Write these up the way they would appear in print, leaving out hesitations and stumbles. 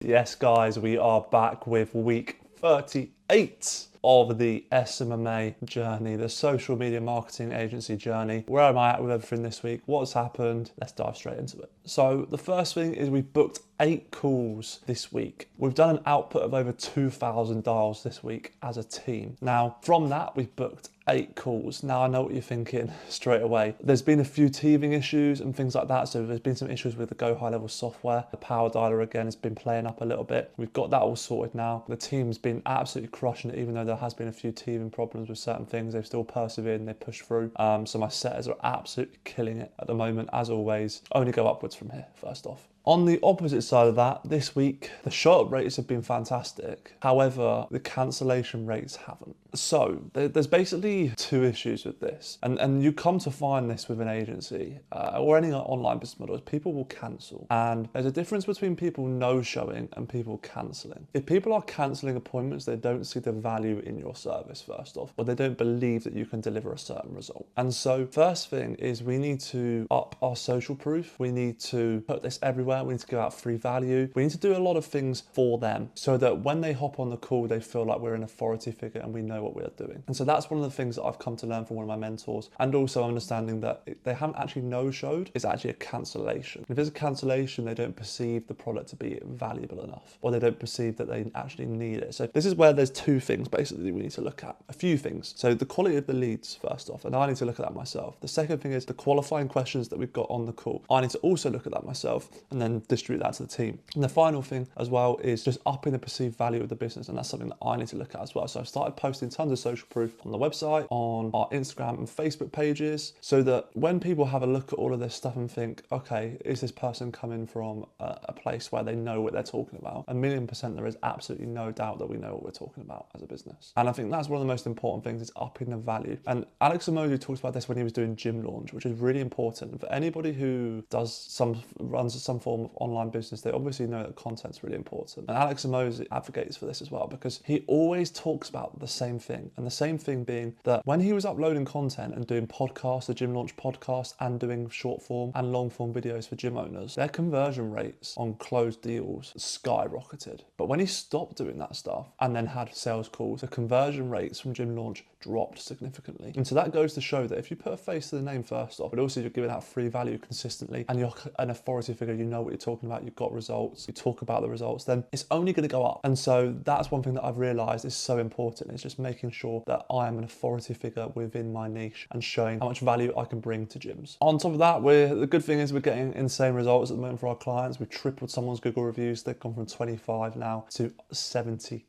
Yes, guys, we are back with week 38 of the SMMA journey, the social media marketing agency journey. Where am I at with everything this week? What's happened? Let's dive straight into it. So the first thing is we booked 8 calls this week. We've done an output of over 2,000 dials this week as a team. Now, from that, we've booked 8 calls. Now I know what you're thinking straight away. There's been a few teething issues and things like that. So there's been some issues with the Go High Level software. The power dialer again has been playing up a little bit. We've got that all sorted now. The team's been absolutely crushing it, even though there has been a few teething problems with certain things. They've still persevered and they pushed through. So my setters are absolutely killing it at the moment, as always. Only go upwards from here, first off. On the opposite side of that, this week, the show-up rates have been fantastic. However, the cancellation rates haven't. So there's basically 2 issues with this. And you come to find this with an agency or any online business model, is people will cancel. And there's a difference between people no-showing and people cancelling. If people are cancelling appointments, they don't see the value in your service, first off, or they don't believe that you can deliver a certain result. And so first thing is we need to up our social proof. We need to put this everywhere. We need to give out free value. We need to do a lot of things for them so that when they hop on the call, they feel like we're an authority figure and we know what we're doing. And so that's one of the things that I've come to learn from one of my mentors, and also understanding that they haven't actually no-showed, it's actually a cancellation. If it's a cancellation, they don't perceive the product to be valuable enough, or they don't perceive that they actually need it. So this is where there's 2 things basically we need to look at, a few things. So the quality of the leads, first off, and I need to look at that myself. The second thing is the qualifying questions that we've got on the call. I need to also look at that myself and then distribute that to the team. And the final thing as well is just upping the perceived value of the business, and that's something that I need to look at as well. So I've started posting tons of social proof on the website, on our Instagram and Facebook pages, so that when people have a look at all of this stuff and think, okay, is this person coming from a place where they know what they're talking about? 1,000,000% there is absolutely no doubt that we know what we're talking about as a business. And I think that's one of the most important things, is upping the value. And Alex Emoji talks about this when he was doing Gym Launch, which is really important. For anybody who runs some form of online business, they obviously know that content's really important. And Alex Emoji advocates for this as well, because he always talks about the same thing. And the same thing being that when he was uploading content and doing podcasts, the Gym Launch podcast, and doing short form and long form videos for gym owners, their conversion rates on closed deals skyrocketed. But when he stopped doing that stuff and then had sales calls, the conversion rates from Gym Launch dropped significantly. And so that goes to show that if you put a face to the name, first off, but also you're giving out free value consistently and you're an authority figure, you know what you're talking about, you've got results, you talk about the results, then it's only going to go up. And so that's one thing that I've realized is so important, is just making sure that I am an authority figure within my niche and showing how much value I can bring to gyms. On top of that, the good thing is we're getting insane results at the moment for our clients. We've tripled someone's Google reviews. They've gone from 25 now to 78.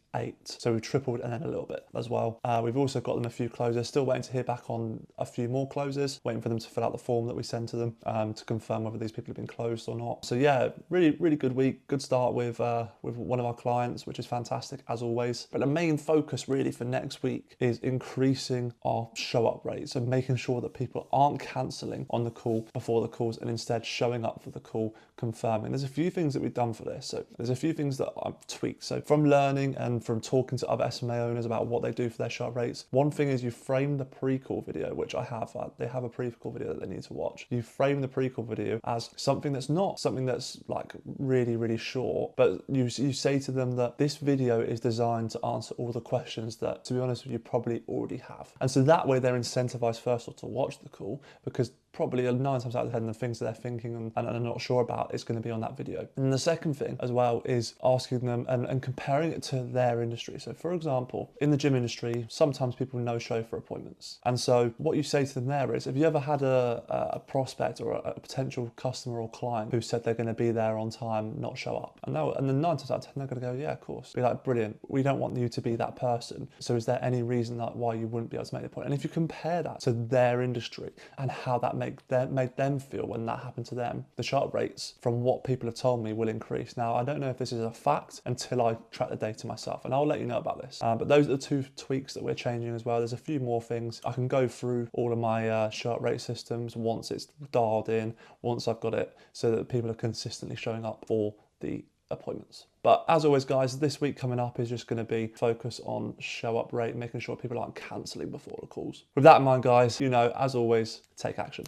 So we've tripled and then a little bit as well. We've also got them a few closers, still waiting to hear back on a few more closers, waiting for them to fill out the form that we send to them to confirm whether these people have been closed or not. So yeah, really, really good week. Good start with one of our clients, which is fantastic as always. But the main focus really for next week is increasing our show up rates and making sure that people aren't cancelling on the call before the calls and instead showing up for the call, confirming. There's a few things that we've done for this. So there's a few things that I've tweaked. So from learning and from talking to other SMA owners about what they do for their show-up rates, one thing is you frame the pre-call video, which I have. They have a pre-call video that they need to watch. You frame the pre-call video as something that's not something that's like really, really short, but you say to them that this video is designed to answer all the questions that, to be honest with you, probably already have. And so that way they're incentivized first of all to watch the call, because probably 9 times out of 10 the things that they're thinking and are not sure about is going to be on that video. And the second thing as well is asking them and comparing it to their industry. So for example, in the gym industry, sometimes people no-show for appointments. And so what you say to them there is, have you ever had a prospect or a potential customer or client who said they're going to be there on time, not show up? And then 9 times out of 10 they're going to go, yeah, of course. Be like, brilliant. We don't want you to be that person. So is there any reason why you wouldn't be able to make the appointment? And if you compare that to their industry and how that made them feel when that happened to them, the show-up rates from what people have told me will increase. Now, I don't know if this is a fact until I track the data myself, and I'll let you know about this. But those are the 2 tweaks that we're changing as well. There's a few more things. I can go through all of my show-up rate systems once it's dialed in, once I've got it, so that people are consistently showing up for the appointments. But as always, guys, this week coming up is just going to be focus on show-up rate, making sure people aren't cancelling before the calls. With that in mind, guys, as always, take action.